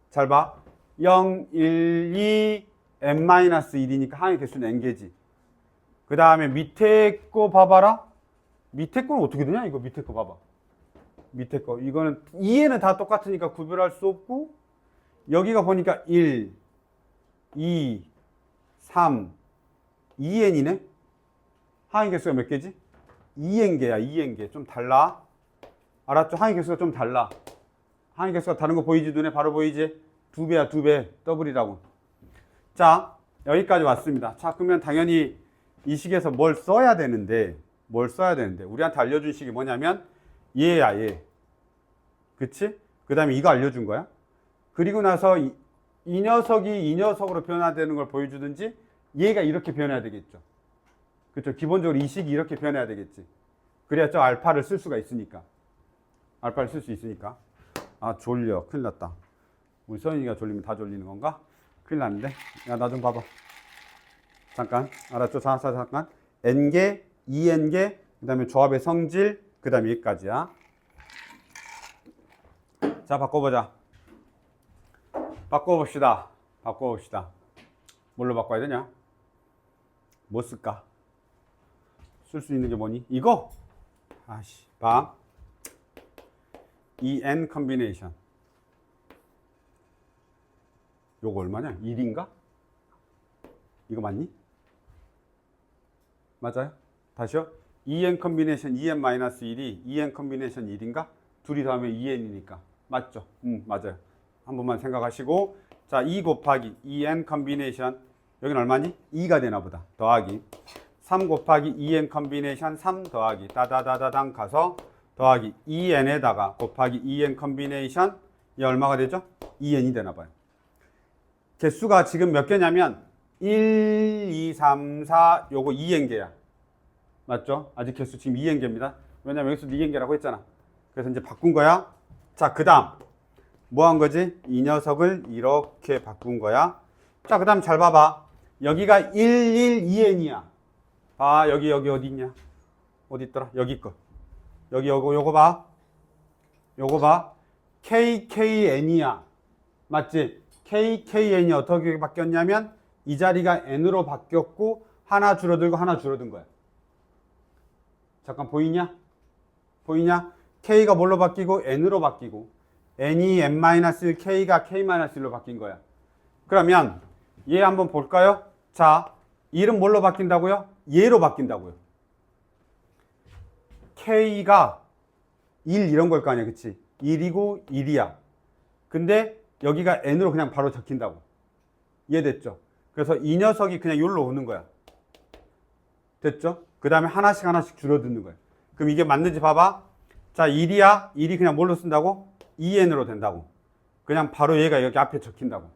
잘 봐. 0, 1, 2, n-1이니까 항의 개수는 n개지. 그 다음에 밑에 거 봐봐라. 밑에 거는 어떻게 되냐? 이거 밑에 거 봐봐. 밑에 거. 이거는 2에는 다 똑같으니까 구별할 수 없고 여기가 보니까 1, 2, 3, 2n이네? 항의 개수가 몇 개지? 2n개야, 2n개. 좀 달라. 알았죠? 항의 개수가 좀 달라. 항의 개수가 다른 거 보이지? 눈에 바로 보이지? 2배야, 2배. 더블이라고. 자, 여기까지 왔습니다. 자, 그러면 당연히 이 식에서 뭘 써야 되는데, 우리한테 알려준 식이 뭐냐면, 얘야, 얘. 그치? 그 다음에 이거 알려준 거야. 그리고 나서 이 녀석이 이 녀석으로 변화되는 걸 보여주든지 얘가 이렇게 변해야 되겠죠. 그렇죠. 기본적으로 이 식이 이렇게 변해야 되겠지. 그래야 저 알파를 쓸 수가 있으니까. 알파를 쓸 수 있으니까. 졸려. 큰일 났다. 우리 서인이가 졸리면 다 졸리는 건가? 큰일 났는데. 야, 나 좀 봐봐. 잠깐. 알았죠? 잠깐. n개, 2n개, 그 다음에 조합의 성질, 그 다음에 여기까지야. 자, 바꿔봅시다. 뭘로 바꿔야 되냐? 뭐 쓸까? 쓸 수 있는 게 뭐니? 이거? 봐. EN 컨비네이션. 요거 얼마냐? 1인가? 이거 맞니? 맞아요? 다시요. EN 컨비네이션 2n-1이 EN 컨비네이션 1인가? 둘이 더하면 2n이니까. 맞죠? 맞아요. 한 번만 생각하시고, 자, 2 곱하기 2n 컨비네이션 여기는 얼마니? 2가 되나 보다. 더하기 3 곱하기 2n 컨비네이션 3 더하기 따다다다당 가서 더하기 2n에다가 곱하기 2n 컨비네이션 이 얼마가 되죠? 2n이 되나 봐요. 개수가 지금 몇 개냐면 1, 2, 3, 4 요거 2n개야. 맞죠? 아직 개수 지금 2n개입니다. 왜냐면 여기서 2n개라고 했잖아. 그래서 이제 바꾼 거야. 자, 그 다음 뭐 한 거지? 이 녀석을 이렇게 바꾼 거야. 자, 그 다음 잘 봐봐. 여기가 1, 1, 2n이야. 여기 어디 있냐? 어디 있더라? 여기 거. 여기 요거 봐. KKN이야. 맞지? KKN이 어떻게 바뀌었냐면 이 자리가 N으로 바뀌었고 하나 줄어들고 하나 줄어든 거야. 잠깐 보이냐? K가 뭘로 바뀌고 N으로 바뀌고 N이 N-1, K가 K-1로 바뀐 거야. 그러면 얘 한번 볼까요? 자, 1은 뭘로 바뀐다고요? 얘로 바뀐다고요. K가 1 이런 걸 거 아니야, 그치? 1이고 1이야. 근데 여기가 N으로 그냥 바로 적힌다고. 이해됐죠? 그래서 이 녀석이 그냥 여기로 오는 거야. 됐죠? 그 다음에 하나씩 줄어드는 거야. 그럼 이게 맞는지 봐봐. 자, 1이야. 1이 그냥 뭘로 쓴다고? 2n으로 된다고. 그냥 바로 얘가 여기 앞에 적힌다고.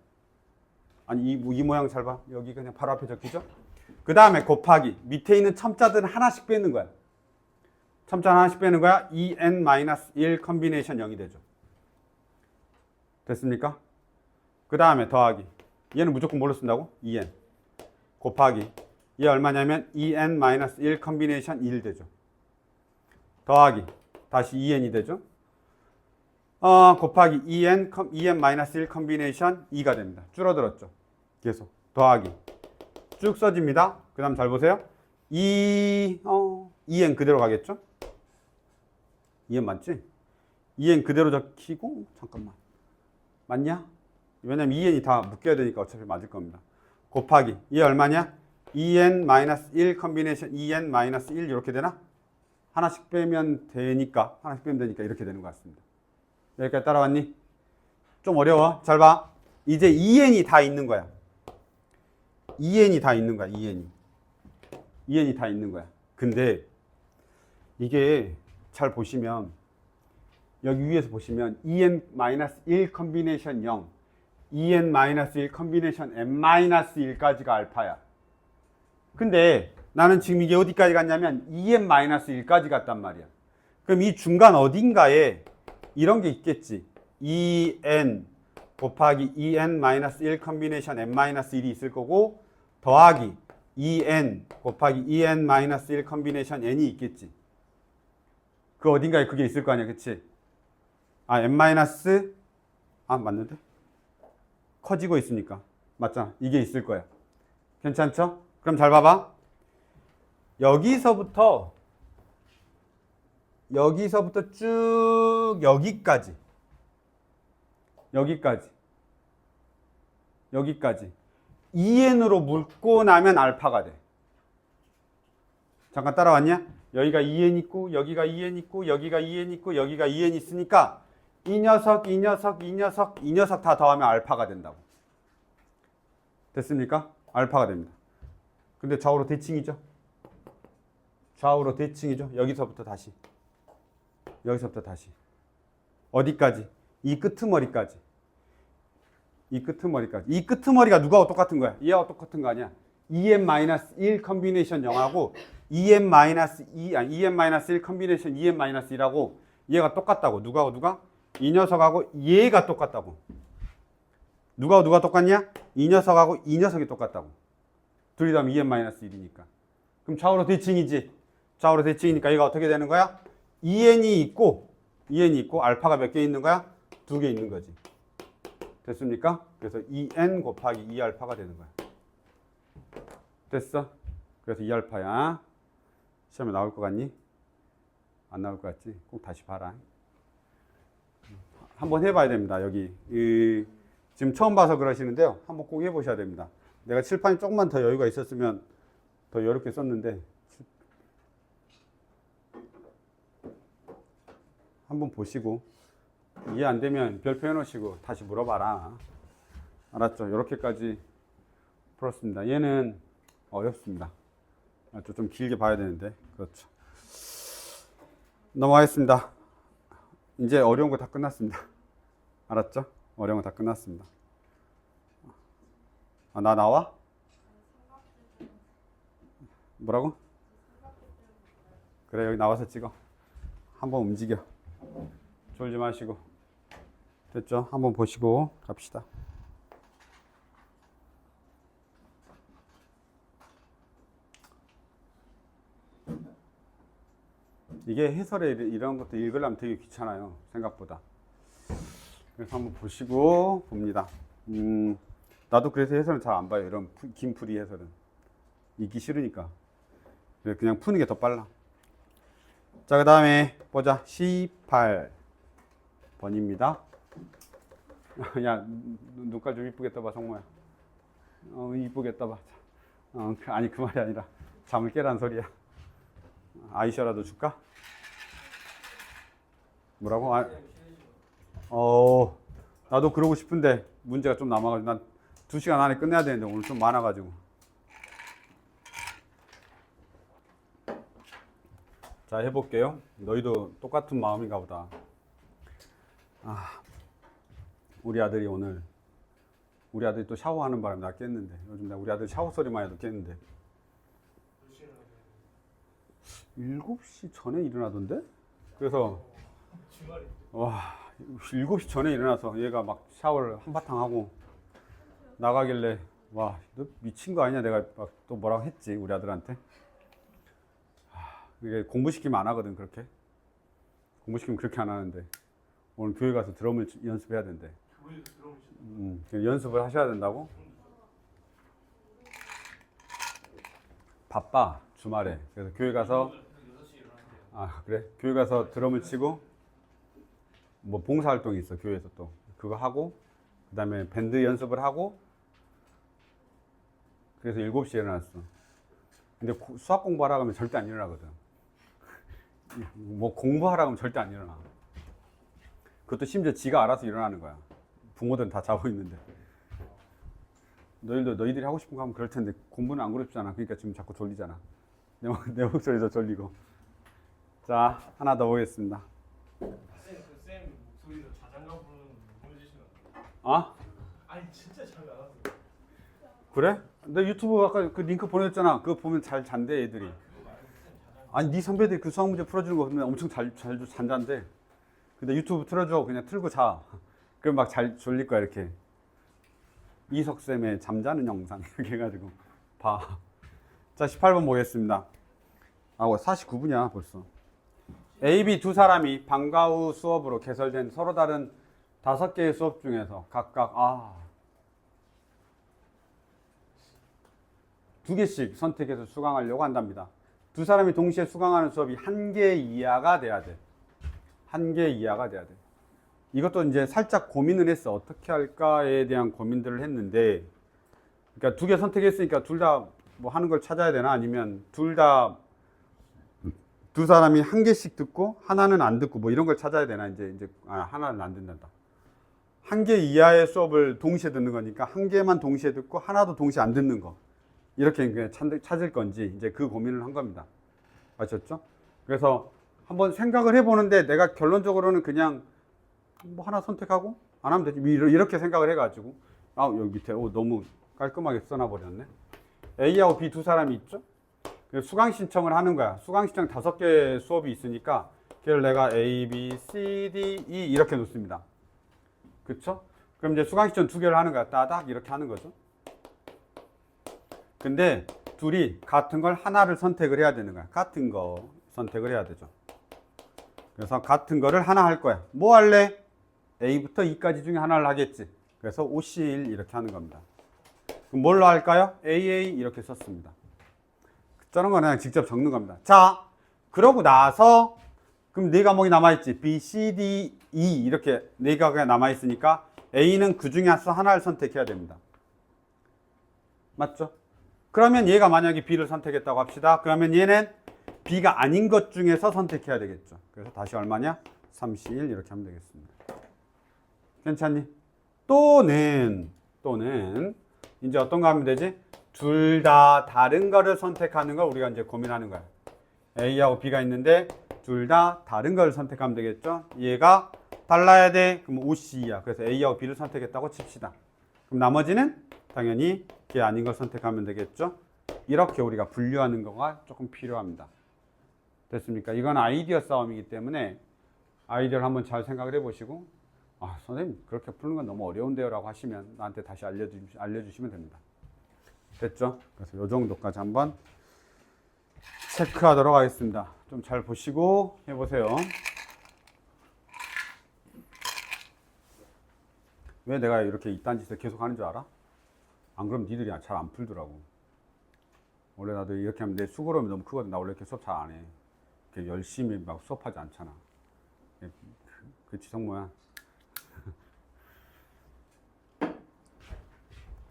아니 이 모양 잘 봐. 여기 그냥 바로 앞에 적히죠? 그 다음에 곱하기 밑에 있는 첨자들은 하나씩 빼는 거야. 첨자 하나씩 빼는 거야. 2n-1 컨비네이션 0이 되죠. 됐습니까? 그 다음에 더하기. 얘는 무조건 뭘로 쓴다고? 2n. 곱하기. 얘 얼마냐면 2n-1 컨비네이션 1 되죠. 더하기. 다시 2n이 되죠. 곱하기 2n-1 컨비네이션 2가 됩니다. 줄어들었죠. 계속. 더하기. 쭉 써집니다. 그 다음 잘 보세요. 2n 그대로 가겠죠? 2n 맞지? 2n 그대로 적히고, 잠깐만. 맞냐? 왜냐면 2n이 다 묶여야 되니까 어차피 맞을 겁니다. 곱하기. 얘 얼마냐? 2n-1 컨비네이션 2n-1 이렇게 되나? 하나씩 빼면 되니까 이렇게 되는 것 같습니다. 여기까지 따라왔니? 좀 어려워. 잘 봐. 이제 2n이 다 있는 거야. 2n이 다 있는 거야. 2n이 다 있는 거야. 근데 이게 잘 보시면 여기 위에서 보시면 2n-1 컨비네이션 0, 2n-1 컨비네이션 n-1까지가 알파야. 근데 나는 지금 이게 어디까지 갔냐면 2n-1까지 갔단 말이야. 그럼 이 중간 어딘가에 이런 게 있겠지. 2n 곱하기 2n-1 컨비네이션 n-1이 있을 거고, 더하기 2n 곱하기 2n-1 컨비네이션 n이 있겠지. 그 어딘가에 그게 있을 거 아니야. 그치? n- 맞는데? 커지고 있으니까. 맞잖아. 이게 있을 거야. 괜찮죠? 그럼 잘 봐봐. 여기서부터 쭉 여기까지 2n으로 묶고 나면 알파가 돼. 잠깐 따라왔냐? 여기가 2n 있고, 여기가 2n 있고, 여기가 2n 있고, 여기가 2n 있으니까 이 녀석 다 더하면 알파가 된다고. 됐습니까? 알파가 됩니다. 근데 좌우로 대칭이죠? 여기서부터 다시. 어디까지? 이 끄트머리까지. 이 끄트머리가 누구하고 똑같은 거야? 얘하고 똑같은 거 아니야? 2n-1 컨비네이션 0하고 2n-1 컨비네이션 2n-1하고 얘가 똑같다고. 누가? 이 녀석하고 얘가 똑같다고. 누가 똑같냐? 이 녀석하고 이 녀석이 똑같다고. 둘이 다 2n-1이니까. 그럼 좌우로 대칭이지. 좌우로 대칭이니까 얘가 어떻게 되는 거야? 2n이 있고 알파가 몇 개 있는 거야? 2개 있는 거지. 됐습니까? 그래서 2n 곱하기 2알파가 되는 거야. 됐어? 그래서 2알파야. 시험에 나올 것 같니? 안 나올 것 같지? 꼭 다시 봐라. 한번 해봐야 됩니다. 여기 지금 처음 봐서 그러시는데요. 한번 꼭 해보셔야 됩니다. 내가 칠판이 조금만 더 여유가 있었으면 더 여유롭게 썼는데 한번 보시고 이해 안 되면 별표 해놓으시고 다시 물어봐라. 알았죠? 이렇게까지 풀었습니다. 얘는 어렵습니다. 좀 길게 봐야 되는데. 그렇죠. 넘어가겠습니다. 이제 어려운 거 다 끝났습니다. 알았죠? 어려운 거 다 끝났습니다. 나 나와? 뭐라고? 그래, 여기 나와서 찍어. 한번 움직여. 졸지 마시고. 됐죠? 한번 보시고 갑시다. 이게 해설에 이런 것도 읽으려면 되게 귀찮아요. 생각보다. 그래서 한번 보시고 봅니다. 나도 그래서 해설은 잘 안 봐요. 이런 긴 풀이 해설은. 읽기 싫으니까. 그냥 푸는 게 더 빨라. 자, 그 다음에 보자. 18번입니다. 야, 눈깔 좀 이쁘게 떠봐, 성모야. 이쁘게 떠봐. 아니, 그 말이 아니라 잠을 깨라는 소리야. 아이셔라도 줄까? 뭐라고? 나도 그러고 싶은데 문제가 좀 남아가지고 난 2시간 안에 끝내야 되는데 오늘 좀 많아가지고. 자, 해볼게요. 너희도 똑같은 마음인가 보다. 우리 아들이 오늘 우리 아들이 또 샤워하는 바람에 나 깼는데 요즘 내가 우리 아들 샤워 소리만 해도 깼는데 몇 시에 일어나세요? 7시 전에 일어나던데? 그래서 주말에. 와 7시 전에 일어나서 얘가 막 샤워를 한바탕 하고 나가길래 와 너 미친 거 아니냐 내가 막 또 뭐라고 했지 우리 아들한테. 이게 공부시키면 안 하거든 그렇게. 공부시키면 그렇게 안 하는데 오늘 교회 가서 드럼을 연습해야 된대. 교회에서 들어오시죠. 연습을 하셔야 된다고? 바빠 주말에. 그래서 교회 가서 6시에 일어나세요. 아 그래? 교회 가서 드럼을 치고 뭐 봉사활동이 있어 교회에서 또 그거 하고 그 다음에 밴드 연습을 하고 그래서 7시에 일어났어. 근데 수학 공부하라고 하면 절대 안 일어나거든. 뭐 공부하라고 하면 절대 안 일어나. 그것도 심지어 지가 알아서 일어나는 거야. 부모들은 다 자고 있는데. 너희들이 하고 싶은 거 하면 그럴 텐데 공부는 안 그렇잖아. 그러니까 지금 자꾸 졸리잖아. 내 목소리도 졸리고. 자, 하나 더 보겠습니다. 쌤 목소리로 자장가 부르는 거 보여주시면 안 돼요? 아? 아니 진짜 잘 나왔어요. 그래? 내 유튜브 아까 그 링크 보냈잖아. 그거 보면 잘 잔대 애들이. 그거 말고 쌤 자장가. 아니 네 선배들이 그 수학 문제 풀어주는 거 보면 엄청 잘 잔잔데. 근데 유튜브 틀어줘. 그냥 틀고 자. 그럼 막 잘 졸릴 거야 이렇게. 이석쌤의 잠자는 영상 이렇게 해가지고 봐. 자 18번 보겠습니다. 아 49분이야 벌써. A, B 두 사람이 방과 후 수업으로 개설된 서로 다른 5개의 수업 중에서 각각 2개씩 선택해서 수강하려고 한답니다. 두 사람이 동시에 수강하는 수업이 1개 이하가 돼야 돼. 1개 이하가 돼야 돼. 이것도 이제 살짝 고민을 했어. 어떻게 할까에 대한 고민들을 했는데, 그러니까 2개 선택했으니까 둘 다 뭐 하는 걸 찾아야 되나? 아니면 둘 다 두 사람이 1개씩 듣고 하나는 안 듣고 뭐 이런 걸 찾아야 되나? 하나는 안 듣는다. 1개 이하의 수업을 동시에 듣는 거니까 1개만 동시에 듣고 하나도 동시에 안 듣는 거. 이렇게 찾을 건지 이제 그 고민을 한 겁니다. 아셨죠? 그래서 한번 생각을 해보는데 내가 결론적으로는 그냥 뭐 하나 선택하고 안 하면 되지. 이렇게 생각을 해가지고 여기 밑에 너무 깔끔하게 써놔버렸네. A하고 B 두 사람이 있죠? 그래서 수강 신청을 하는 거야. 수강 신청 5개 수업이 있으니까 걔를 내가 A, B, C, D, E 이렇게 놓습니다. 그쵸? 그럼 이제 수강 신청 2개를 하는 거야. 따닥 이렇게 하는 거죠. 근데 둘이 같은 걸 하나를 선택을 해야 되는 거야. 같은 거 선택을 해야 되죠. 그래서 같은 거를 하나 할 거야. 뭐 할래? A부터 E까지 중에 하나를 하겠지. 그래서 OC1 이렇게 하는 겁니다. 그럼 뭘로 할까요? AA 이렇게 썼습니다. 저런 거 그냥 직접 적는 겁니다. 자, 그러고 나서 그럼 4과목이 남아있지. B, C, D, E 이렇게 4과목이 남아있으니까 A는 그 중에서 하나를 선택해야 됩니다. 맞죠? 그러면 얘가 만약에 B를 선택했다고 합시다. 그러면 얘는 B가 아닌 것 중에서 선택해야 되겠죠. 그래서 다시 얼마냐? 3C1 이렇게 하면 되겠습니다. 괜찮니? 또는 이제 어떤 거 하면 되지? 둘 다 다른 거를 선택하는 걸 우리가 이제 고민하는 거야. A하고 B가 있는데 둘 다 다른 걸 선택하면 되겠죠? 얘가 달라야 돼. 그럼 OC야. 그래서 A하고 B를 선택했다고 칩시다. 그럼 나머지는 당연히 걔 아닌 걸 선택하면 되겠죠? 이렇게 우리가 분류하는 거가 조금 필요합니다. 됐습니까? 이건 아이디어 싸움이기 때문에 아이디어를 한번 잘 생각을 해보시고 선생님 그렇게 푸는 건 너무 어려운데요 라고 하시면 나한테 다시 알려주시면 됩니다. 됐죠? 그래서 이 정도까지 한번 체크하도록 하겠습니다. 좀 잘 보시고 해보세요. 왜 내가 이렇게 이딴 짓을 계속 하는 줄 알아? 안 그러면 니들이 잘 안 풀더라고. 원래 나도 이렇게 하면 내 수고로움이 너무 크거든. 나 원래 이렇게 수업 잘 안 해. 이렇게 열심히 막 수업하지 않잖아. 그치 성모야?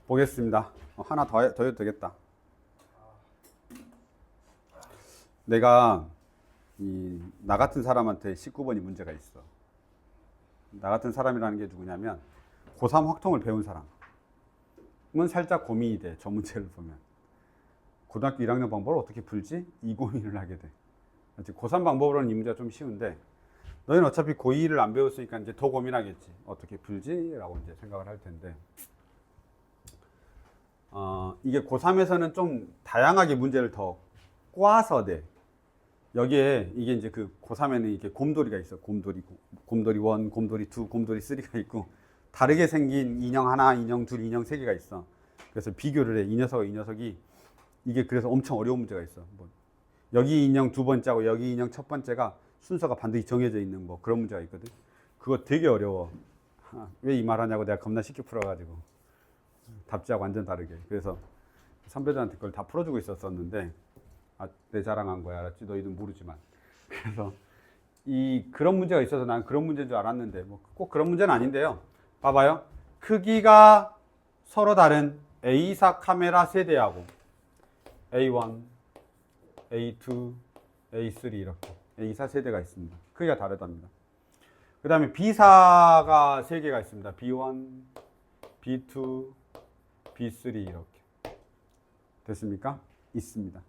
보겠습니다. 하나 더 해도 되겠다. 내가 나 같은 사람한테 19번이 문제가 있어. 나 같은 사람이라는 게 누구냐면 고3 확통을 배운 사람은 살짝 고민이 돼. 저 문제를 보면. 고등학교 1학년 방법을 어떻게 풀지? 이 고민을 하게 돼. 고3 방법으로는 이 문제가 좀 쉬운데 너희는 어차피 고2를 안 배웠으니까 이제 더 고민하겠지. 어떻게 풀지? 라고 이제 생각을 할 텐데 이게 고3에서는 좀 다양하게 문제를 더 꼬아서 돼. 여기에 이게 이제 그 고3에는 이게 곰돌이가 있어. 곰돌이 1, 곰돌이 2, 곰돌이 3가 있고 다르게 생긴 인형 하나, 인형 둘, 인형 세 개가 있어. 그래서 비교를 해. 이 녀석과 이 녀석이 이게 그래서 엄청 어려운 문제가 있어. 뭐 여기 인형 두 번째하고 여기 인형 첫 번째가 순서가 반드시 정해져 있는 뭐 그런 문제가 있거든. 그거 되게 어려워. 왜 이 말하냐고 내가 겁나 쉽게 풀어가지고 답지하고 완전 다르게. 그래서 선배들한테 그걸 다 풀어주고 있었었는데 내 자랑한 거야. 알았지? 너희들 모르지만. 그래서 그런 문제가 있어서 난 그런 문제인 줄 알았는데 뭐 꼭 그런 문제는 아닌데요. 봐봐요. 크기가 서로 다른 A사 카메라 세대하고 A1, A2, A3 이렇게 A사 세대가 있습니다. 크기가 다르답니다. 그 다음에 B사가 3개가 있습니다. B1, B2, B3 이렇게 됐습니까? 있습니다.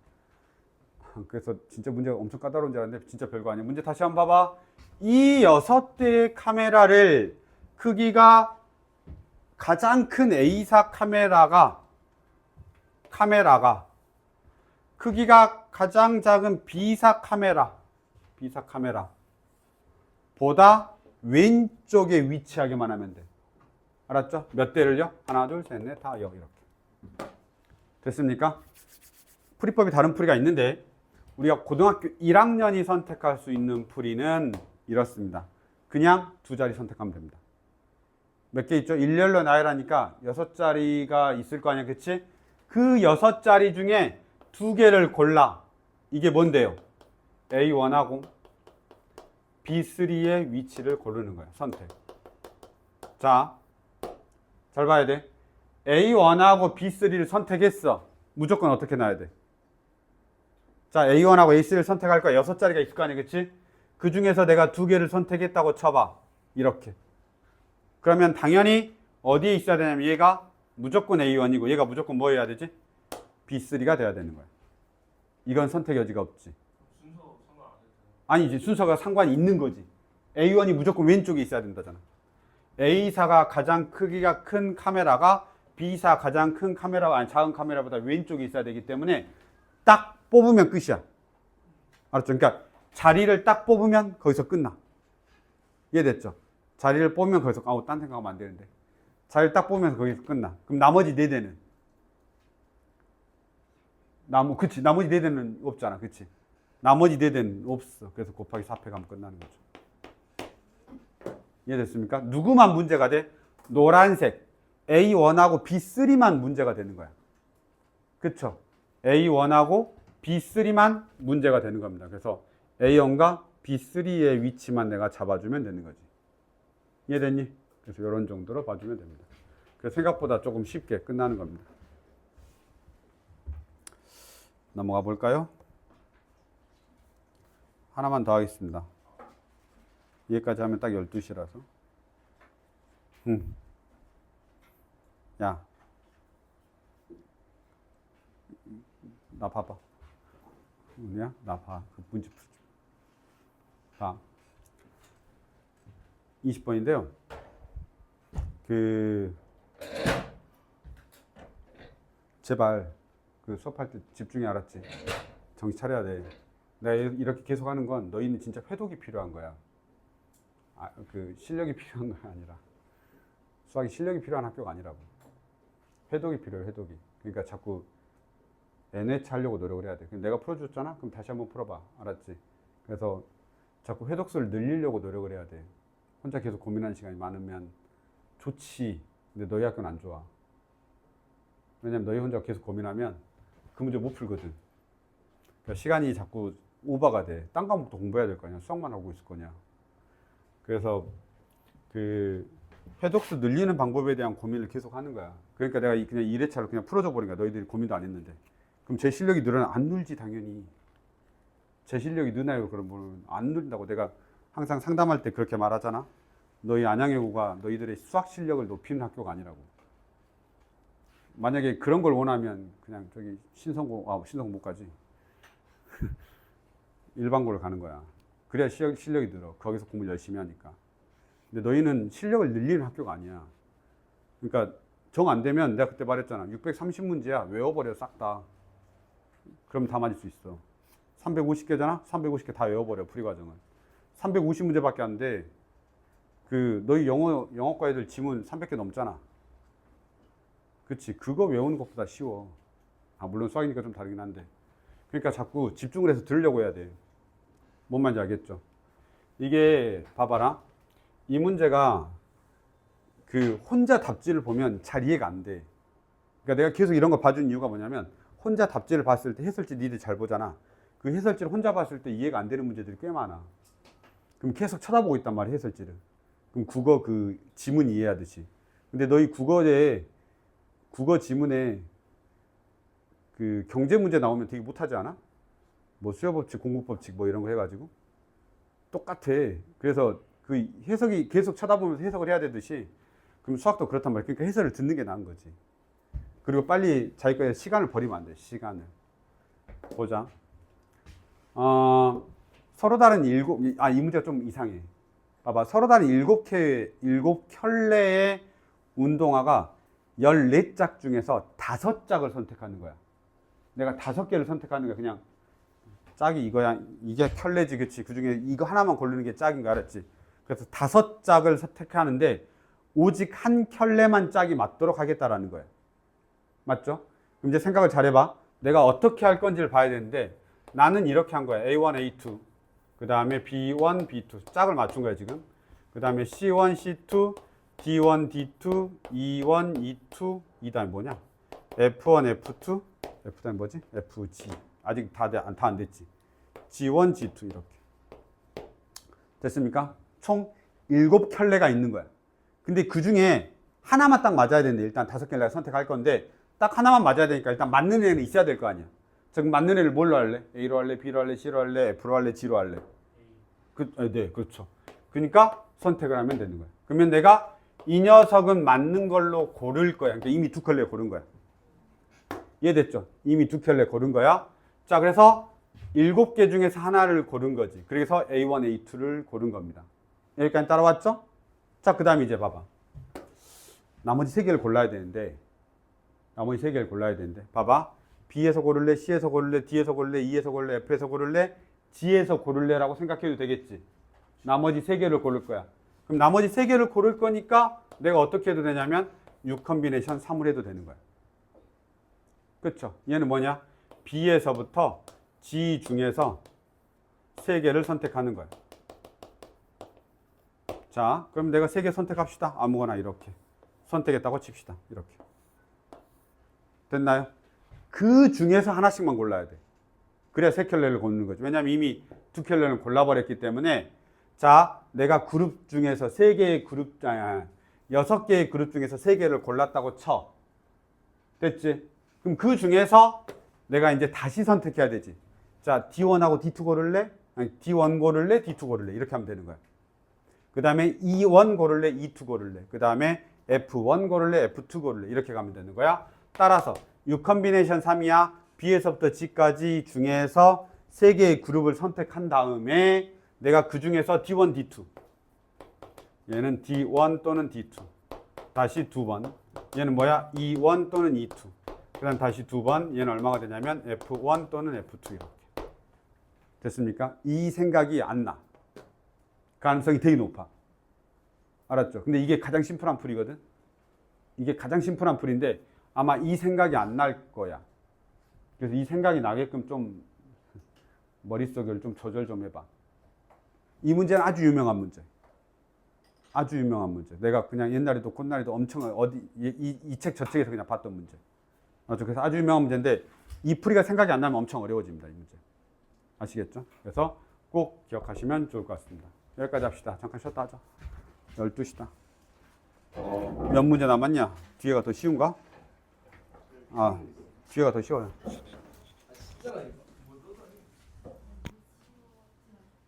그래서 진짜 문제가 엄청 까다로운 줄 알았는데 진짜 별거 아니에요. 문제 다시 한번 봐봐. 이 6대의 카메라를 크기가 가장 큰 A사 카메라가 크기가 가장 작은 B사 카메라 보다 왼쪽에 위치하게만 하면 돼. 알았죠? 몇 대를요? 하나, 둘, 셋, 넷, 다, 이렇게. 됐습니까? 풀이법이 다른 풀이가 있는데 우리가 고등학교 1학년이 선택할 수 있는 풀이는 이렇습니다. 그냥 2자리 선택하면 됩니다. 몇 개 있죠? 일렬로 나열하니까 6자리가 있을 거 아니야, 그치? 그 6자리 중에 2개를 골라. 이게 뭔데요? A1하고 B3의 위치를 고르는 거야, 선택. 자, 잘 봐야 돼. A1하고 B3를 선택했어. 무조건 어떻게 놔야 돼? 자, A1하고 A3를 선택할 거야. 6자리가 있을 거 아니야, 그치? 그 중에서 내가 2개를 선택했다고 쳐봐. 이렇게. 그러면 당연히 어디에 있어야 되냐면 얘가 무조건 A1이고 얘가 무조건 뭐 해야 되지? B3가 돼야 되는 거야. 이건 선택 여지가 없지. 순서 상관 안 해도 되나요? 아니지, 순서가 상관이 있는 거지. A1이 무조건 왼쪽에 있어야 된다잖아. A사가 가장 크기가 큰 카메라가 B사 가장 큰 카메라가 아니 작은 카메라보다 왼쪽에 있어야 되기 때문에 딱 뽑으면 끝이야. 알았죠? 그러니까 자리를 딱 뽑으면 거기서 끝나. 이해됐죠? 자리를 뽑으면 거기서 딴 생각하면 안 되는데 자리를 딱 뽑으면 거기서 끝나. 그럼 나머지 4대는 그치? 나머지 4대는 없잖아, 그치? 나머지 4대는 없어. 그래서 곱하기 4패 가면 끝나는 거죠. 이해됐습니까? 누구만 문제가 돼? 노란색 A1하고 B3만 문제가 되는 거야. 그쵸? A1하고 B3만 문제가 되는 겁니다. 그래서 A1과 B3의 위치만 내가 잡아주면 되는 거지. 이해됐니? 그래서 이런 정도로 봐주면 됩니다. 그래서 생각보다 조금 쉽게 끝나는 겁니다. 넘어가 볼까요? 하나만 더 하겠습니다. 여기까지 하면 딱 12시라서. 야, 나 봐봐. 뭐냐? 나 봐. 그 문제 풀지. 봐. 20번인데요. 제발 수업할 때 집중해, 알았지? 정신 차려야 돼. 내가 이렇게 계속 하는 건 너희는 진짜 회독이 필요한 거야. 실력이 필요한 건 아니라. 수학이 실력이 필요한 학교가 아니라고. 회독이 필요해, 회독이. 그러니까 자꾸 NH 하려고 노력을 해야 돼. 내가 풀어줬잖아? 그럼 다시 한번 풀어봐. 알았지? 그래서 자꾸 회독수를 늘리려고 노력을 해야 돼. 혼자 계속 고민하는 시간이 많으면 좋지. 근데 너희 학교는 안 좋아. 왜냐면 너희 혼자 계속 고민하면 그 문제 못 풀거든. 그러니까 시간이 자꾸 오버가 돼. 딴 과목도 공부해야 될 거 아니야. 수학만 하고 있을 거냐. 그래서 회독수 늘리는 방법에 대한 고민을 계속 하는 거야. 그러니까 내가 그냥 1회차로 그냥 풀어줘 버리니까 너희들이 고민도 안 했는데. 그럼 제 실력이 늘어나? 안 늘지, 당연히. 제 실력이 느나요? 그럼 안 늘린다고. 내가 항상 상담할 때 그렇게 말하잖아. 너희 안양예고가 너희들의 수학 실력을 높이는 학교가 아니라고. 만약에 그런 걸 원하면 그냥 저기 신성고 못 가지. 일반고를 가는 거야. 그래야 실력이 늘어. 거기서 공부 열심히 하니까. 근데 너희는 실력을 늘리는 학교가 아니야. 그러니까 정 안 되면 내가 그때 말했잖아. 630문제야. 외워버려 싹 다. 그럼 다 맞을 수 있어. 350개잖아? 350개 다 외워버려, 풀이 과정을. 350문제밖에 안 돼. 그 너희 영어과 애들 지문 300개 넘잖아. 그치? 그거 외우는 것보다 쉬워. 아, 물론 수학이니까 좀 다르긴 한데. 그러니까 자꾸 집중을 해서 들으려고 해야 돼. 뭔 말인지 알겠죠? 이게 봐봐라. 이 문제가 그 혼자 답지를 보면 잘 이해가 안 돼. 그러니까 내가 계속 이런 거 봐준 이유가 뭐냐면 혼자 답지를 봤을 때 해설지 니들 잘 보잖아. 그 해설지를 혼자 봤을 때 이해가 안 되는 문제들이 꽤 많아. 그럼 계속 쳐다보고 있단 말이야, 해설지를. 그럼 국어 그 지문 이해하듯이. 근데 너희 국어 지문에 그 경제 문제 나오면 되게 못하지 않아? 뭐 수요법칙, 공부법칙 뭐 이런 거 해가지고 똑같아. 그래서 그 해석이 계속 쳐다보면서 해석을 해야 되듯이 그럼 수학도 그렇단 말이야. 그러니까 해설을 듣는 게 나은 거지. 그리고 빨리 자기 거에 시간을 버리면 안 돼. 시간을. 보자. 서로 다른 이 문제가 좀 이상해. 봐봐. 서로 다른 일곱 켤레의 운동화가 14짝 중에서 5짝을 선택하는 거야. 내가 5개를 선택하는 거야. 그냥 짝이 이거야. 이게 켤레지, 그치? 그 중에 이거 하나만 고르는 게 짝인 거 알았지? 그래서 5짝을 선택하는데 오직 한 켤레만 짝이 맞도록 하겠다라는 거야. 맞죠? 그럼 이제 생각을 잘 해봐. 내가 어떻게 할 건지를 봐야 되는데 나는 이렇게 한 거야. A1, A2. 그 다음에 B1, B2. 짝을 맞춘 거야, 지금. 그 다음에 C1, C2, D1, D2, E1, E2, 이 다음에 뭐냐? F1, F2, F 다음에 뭐지? FG. 아직 다 안 됐지. G1, G2 이렇게. 됐습니까? 총 7켤레가 있는 거야. 근데 그 중에 하나만 딱 맞아야 되는데 일단 5켤레 선택할 건데 딱 하나만 맞아야 되니까 일단 맞는 애는 있어야 될 거 아니야. 지금 맞는 애를 뭘로 할래? A로 할래? B로 할래? C로 할래? F로 할래? G로 할래? 네, 그렇죠. 그러니까 선택을 하면 되는 거야. 그러면 내가 이 녀석은 맞는 걸로 고를 거야. 그러니까 이미 2켤레 고른 거야. 이해됐죠? 이미 2켤레 고른 거야. 자, 그래서 7개 중에서 하나를 고른 거지. 그래서 A1, A2를 고른 겁니다. 여기까지 따라왔죠? 자, 그 다음에 이제 봐봐. 나머지 3개를 골라야 되는데 봐봐. B에서 고를래? C에서 고를래? D에서 고를래? E에서 고를래? F에서 고를래? G에서 고를래라고 생각해도 되겠지. 나머지 3개를 고를 거야. 그럼 나머지 3개를 고를 거니까 내가 어떻게 해도 되냐면 6컨비네이션 3을 해도 되는 거야. 그렇죠? 얘는 뭐냐? B에서부터 G 중에서 3개를 선택하는 거야. 자, 그럼 내가 3개 선택합시다. 아무거나 이렇게. 선택했다고 칩시다. 이렇게. 됐나요? 그 중에서 하나씩만 골라야 돼. 그래야 3켤레를 고르는 거죠. 왜냐면 이미 2켤레를 골라버렸기 때문에 자, 내가 그룹 중에서 6개의 그룹 중에서 3개를 골랐다고 쳐. 됐지? 그럼 그 중에서 내가 이제 다시 선택해야 되지. 자, D1하고 D2 고를래? 아니, D1 고를래? D2 고를래? 이렇게 하면 되는 거야. 그 다음에 E1 고를래? E2 고를래? 그 다음에 F1 고를래? F2 고를래? 이렇게 가면 되는 거야. 따라서 6컨비네이션 3이야. B에서부터 G까지 중에서 3개의 그룹을 선택한 다음에 내가 그 중에서 D1, D2 얘는 D1 또는 D2 다시 2번 얘는 뭐야? E1 또는 E2 그 다음 다시 2번 얘는 얼마가 되냐면 F1 또는 F2 이렇게 됐습니까? 이 생각이 안 나. 가능성이 되게 높아. 알았죠? 근데 이게 가장 심플한 풀이거든. 이게 가장 심플한 풀인데 아마 이 생각이 안 날 거야. 그래서 이 생각이 나게끔 좀 머릿속을 좀 조절 좀 해봐. 이 문제는 아주 유명한 문제. 아주 유명한 문제. 내가 그냥 옛날에도 곧날에도 엄청 이 책 저 책에서 그냥 봤던 문제. 그래서 아주 유명한 문제인데 이 풀이가 생각이 안 나면 엄청 어려워집니다. 이 문제. 아시겠죠? 그래서 꼭 기억하시면 좋을 것 같습니다. 여기까지 합시다. 잠깐 쉬었다 하자. 12시다. 몇 문제 남았냐? 뒤에가 더 쉬운가? 뒤에가 더 쉬워요. 진짜가